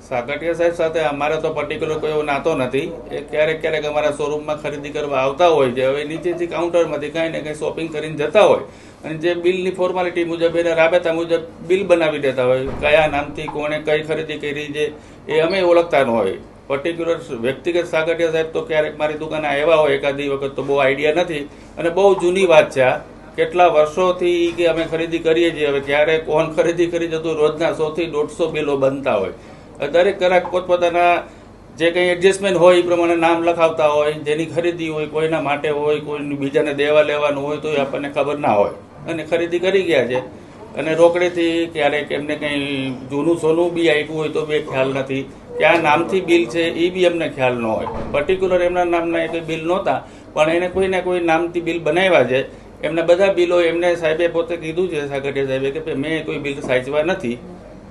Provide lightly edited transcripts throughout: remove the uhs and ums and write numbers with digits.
સાગઠિયા સાહેબ સાથે અમારે તો પર્ટિક્યુલર કોઈ એવો નાતો નથી. એ ક્યારેક ક્યારેક અમારા શોરૂમમાં ખરીદી કરવા આવતા હોય છે. હવે નીચેથી કાઉન્ટરમાંથી કંઈ ને કંઈ શોપિંગ કરીને જતા હોય અને જે બિલની ફોર્માલિટી મુજબ એના રાબેતા મુજબ બિલ બનાવી દેતા હોય. કયા નામથી કોણે કઈ ખરીદી કરી છે એ અમે ઓળખતા ન હોય. પર્ટિક્યુલર વ્યક્તિગત સાગઠિયા સાહેબ તો ક્યારેક મારી દુકાને આવ્યા હોય એકાદી વખત તો બહુ આઈડિયા નથી. અને બહુ જૂની વાત છે આ. કેટલા વર્ષોથી કે અમે ખરીદી કરીએ છીએ. હવે ક્યારે કોણ ખરીદી કરી જતું રોજના 100 થી 150 બિલો બનતા હોય. દરેક ગ્રાહક પોતપોતાના જે કંઈ એડજસ્ટમેન્ટ હોય એ પ્રમાણે નામ લખાવતા હોય. જેની ખરીદી હોય કોઈના માટે હોય, કોઈ બીજાને દેવા લેવાનું હોય તો એ આપણને ખબર ના હોય અને ખરીદી કરી ગયા છે. અને રોકડેથી ક્યારેક એમને કંઈ જૂનું સોનું બી આપ્યું હોય તો બી ખ્યાલ નથી. ક્યાં નામથી બિલ છે એ બી અમને ખ્યાલ ન હોય. પર્ટિક્યુલર એમના નામના એ કંઈ બિલ નહોતા પણ એને કોઈને કોઈ નામથી બિલ બનાવ્યા છે. એમના બધા બિલો એમને સાહેબે પોતે કીધું છે સાગઠિયા સાહેબે કે મેં કોઈ બિલ સાચવા નથી.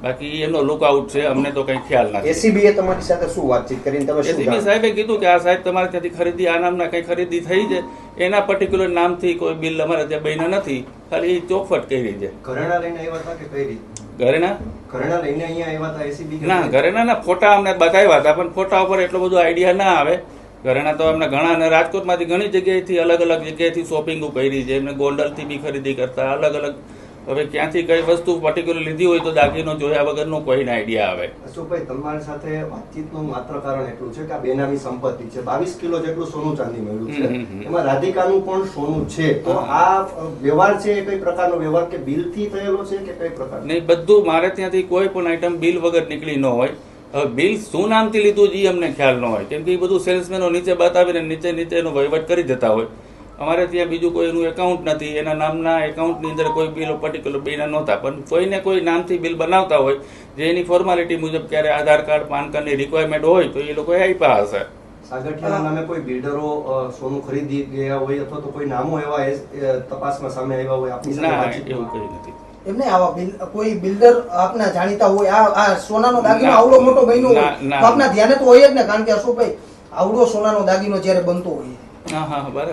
બાકી એમનો લુકઆઉટ છે, અમને તો કંઈ ખ્યાલ નથી. એસીબી એ તમારી સાથે શું વાતચીત કરીને તમે એસીબી સાહેબે કીધું કે આ સાહેબ તમારે ત્યાંથી ખરીદી આ નામના કંઈ ખરીદી થઈ છે એના પર્ટિક્યુલર નામથી કોઈ બિલ અમારે ત્યાં બન્યા નથી. ખાલી ચોખવટ કરી છે. ઘરેણા લઈને આવ્યા હતા કે કઈ રીતે? ઘરેણા લઈને અહીંયા આવ્યા હતા એસીબી? ના, ઘરેણાના ફોટા અમને બતાવ્યા હતા પણ ફોટા ઉપર એટલો બધો આઈડિયા ના આવે. ઘરેણા તો એમને ઘણા અને રાજકોટમાંથી ઘણી જગ્યાએથી અલગ અલગ જગ્યાએથી શોપિંગો કરી છે. એમને ગોંડલથી બી ખરીદી કરતા અલગ અલગ. હવે ક્યાંથી કઈ વસ્તુ પર્ટિક્યુલર લીધી હોય તો દાગીનો જોયા વગરનો કોઈને આઈડિયા આવે. અશોકભાઈ, તમારી સાથે વાતચીતનું માત્ર કારણ એટલું છે કે આ બેનામી સંપત્તિ છે. 22 કિલો જેટલું સોનું ચાંદી મળ્યું છે. એમાં રાધિકાનું પણ સોનું છે. તો આ વ્યવહાર છે એ કઈ પ્રકારનો વ્યવહાર કે બિલથી થયેલો છે કે કઈ પ્રકાર? નહીં, બધું મારે ત્યાંથી કોઈ પણ આઈટમ બિલ વગર નીકળી ન હોય. હવે બિલ શું નામથી લીધું એ અમને ખ્યાલ ન હોય કેમ કે એ બધું સેલ્સમેનો નીચે બતાવીને નીચે એનો વહીવટ કરી જતા હોય. અમારે ત્યાં બીજું કોઈ એનું એકાઉન્ટ નથી. એના નામના એકાઉન્ટની અંદર કોઈ બિલ પર્ટિક્યુલર બિના નહોતા પણ કોઈને કોઈ નામથી બિલ બનાવતા હોય જે એની ફોર્માલિટી મુજબ ક્યારે આધાર કાર્ડ પાન કાર્ડની રિક્વાયરમેન્ટ હોય તો એ લોકોએ આપ્યા હશે. સાગઠિયાના નામે કોઈ બિલ્ડરો સોનું ખરીદી ગયા હોય અથવા તો કોઈ નામો એવા તપાસમાં સામે આવ્યા હોય આપની સાથે? એવું કઈ નથી. એમને આવા કોઈ બિલ્ડર આપના જાણીતા હોય આ સોનાનો દાગીનો આવડો મોટો બન્યો હોય તો આપના ધ્યાને તો હોય જ ને. કારણ કે અશોકભાઈ, આવડો સોનાનો દાગીનો જયારે બનતો હોય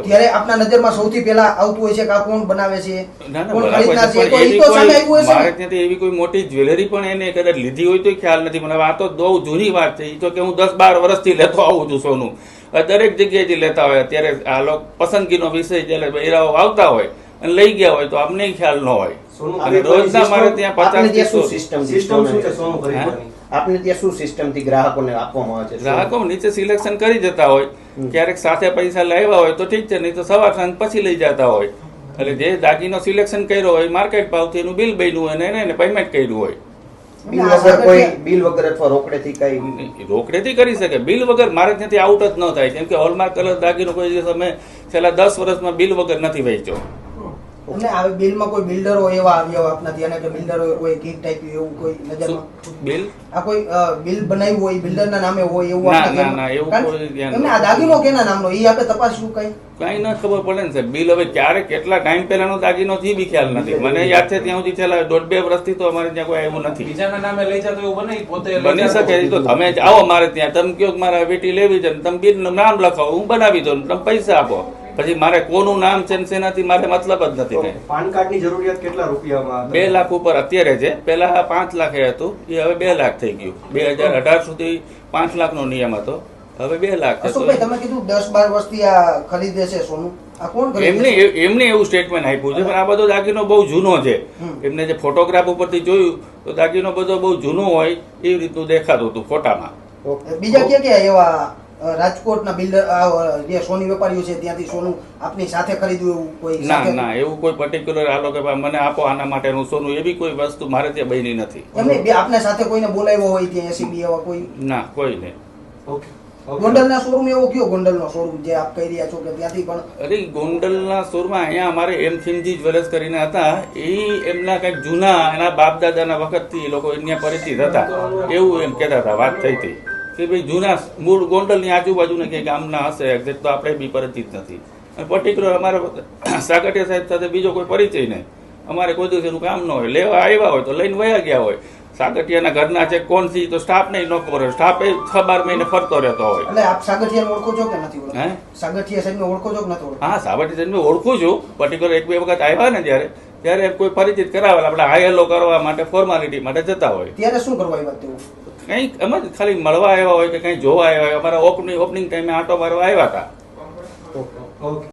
ત્યારે આપના નજરમાં સૌથી પહેલા આવતું હોય છે કે આ કોણ બનાવે છે, કોણ ખરીદનાર છે, તો ઈ તો સામે આવ્યું હશે. મારે ત્યાંથી એવી કોઈ મોટી જ્વેલરી પણ એને કદાચ લીધી હોય તો ખ્યાલ નથી મને. આ તો બહુ જૂની વાત છે. એ તો કે હું 10-12 વર્ષથી લેતો આવું છું સોનું. દરેક જગ્યાએથી લેતા હોય. અત્યારે આ લોકો પસંદગીનો વિષય જ્યારે બૈરાઓ આવતા હોય અને લઈ ગયા હોય તો અમને ખ્યાલ ન હોય. અને રોજના મારે ત્યાં 50 સિસ્ટમ શું છે સોનું ખરીદવાની? આપને ત્યાં શું સિસ્ટમથી ગ્રાહકોને આપવામાં આવે છે? ગ્રાહકો નીચે સિલેક્શન કરી જતા હોય. ક્યારેક સાથે પૈસા લાવ્યા હોય તો ઠીક છે, નહીં તો સવાર સાંજ પછી લઈ જતા હોય. એટલે જે દાગીનો સિલેક્શન કર્યો હોય માર્કેટ ભાવથી એનું બિલ બન્યું હોય અને એને પેમેન્ટ કર્યું હોય. બિલ વગર અથવા રોકડેથી કઈ રોકડેથી કરી શકે. બિલ વગર મારે ત્યાંથી આઉટ જ ન થાય કેમ કે હોલમાર્ક કલર દાગીનો કોઈ દિવસ અમે છેલ્લા 10 વર્ષમાં બિલ વગર નથી વેચ્યો. અને આ બિલમાં કોઈ બિલ્ડરો એવા આવ્યા આપના ત્યાં કે બિલ્ડરો કોઈ ગીત ટાઈપ એવું કોઈ નજરમાં બિલ આ કોઈ બિલ બનાવ્યું હોય બિલ્ડરના નામે હોય એવું? ના, એવું કોઈ એમને આ દાગીનો કેના નામનો એ આપણે તપાસવું કઈ ન ખબર પડે ને. બિલ હવે ક્યારે કેટલા ટાઈમ પહેલાનો દાગીનો થી બી ખ્યાલ નથી મને. યાદ છે ત્યાં સુધી છેલ્લા 1.5-2 વર્ષથી તો અમારે ત્યાં કોઈ આવ્યું નથી. બીજાના નામે લઈ જતો એવું બને પોતે બની શકે. તો તમે આવો મારે ત્યાં, તમે કહો મારે વેટી લેવી છે તમે બિલ નામ લખાવો, હું બનાવી દઉં, તમે પૈસા આપો. પછી મારે કોનું નામ છે એનાથી મારે મતલબ જ નથી. પાન કાર્ડની જરૂરિયાત કેટલા રૂપિયામાં? 2 લાખ ઉપર અત્યારે છે. પહેલા 5 લાખ હતું, એ હવે 2 લાખ થઈ ગયું. 2018 સુધી 5 લાખનો નિયમ હતો, હવે 2 લાખ. તમે કીધું 10-12 વર્ષથી આ ખરીદે છે સોનું, આ કોણ ખરીદે છે? એમને એવું સ્ટેટમેન્ટ આપ્યું છે પણ આ બધો દાગીનો બહુ જૂનો છે. એમને જે ફોટોગ્રાફ ઉપરથી જોયું તો દાગીનો બધો બહુ જૂનો હોય એવી રીતનું દેખાતું હતું ફોટામાં. બીજા ક્યાં એવા રાજકોટના બિલ્ડર જે સોની વેપારીઓ છે ત્યાંથી સોનું આપની સાથે ખરીદ્યું એવું કોઈ? ના, એવું કોઈ પર્ટિક્યુલર આ લોકો મને આપો આના માટેનું સોનું એવી કોઈ વસ્તુ મારે ત્યાં બની નથી. એમને આપને સાથે કોઈને બોલાવ્યો હોય ત્યાં એસીબી એવા કોઈ? ના, કોઈ નહીં. ઓકે. ગોંડલના શોરૂમ એવો કયો ગોંડલનો શોરૂમ જે આપ કહી રહ્યા છો કે ત્યાંથી પણ? અરે ગોંડલના શોરૂમમાં અહીંયા અમારે એમ ખીમજી જ્વેલર્સ કરીને હતા. એ એમના કંઈક જૂના એના બાપ દાદાના વખતથી એ લોકો અહીંયા પરિચિત હતા એવું એમ કહેતા હતા. વાત થઈ હતી કે ભાઈ જૂના મૂળ ગોંડલની આજુબાજુને કે ગામના હશે એક્ઝેક્ટ તો આપણે બી પરિચિત નથી. અને પર્ટિક્યુલર અમારે સાગઠિયા સાહેબ સાથે બીજો કોઈ પરિચય નહીં. અમારે કોઈ દિવસ એનું કામ ન હોય. લેવા આવ્યા હોય તો લઈને વયા ગયા હોય. સાગઠિયાના ઘરના છે કોણ છે તો સ્ટાફ નહીં ન કરે. સ્ટાફ 6-12 મહિને ફરતો રહેતો હોય. એટલે આપ સાગઠિયાને ઓળખો છો કે નથી ઓળખો? સાગઠિયા સાહેબને ઓળખો છો કે નથી ઓળખો? હા, સાગઠિયા સાહેબને ઓળખું છું. પર્ટિક્યુલર 1-2 વખત આવ્યા ને ત્યારે કોઈ પરિચિત કરાવેલા આપણે હાઈ હેલો કરવા માટે ફોર્માલિટી માટે જતા હોય. ત્યારે શું કરવા આવ્યા તેઓ? કંઈક એમ જ ખાલી મળવા આવ્યા હોય કે કંઈ જોવા આવ્યા હોય અમારા ઓપનિંગ ટાઈમે આંટો મારવા આવ્યા હતા. ઓકે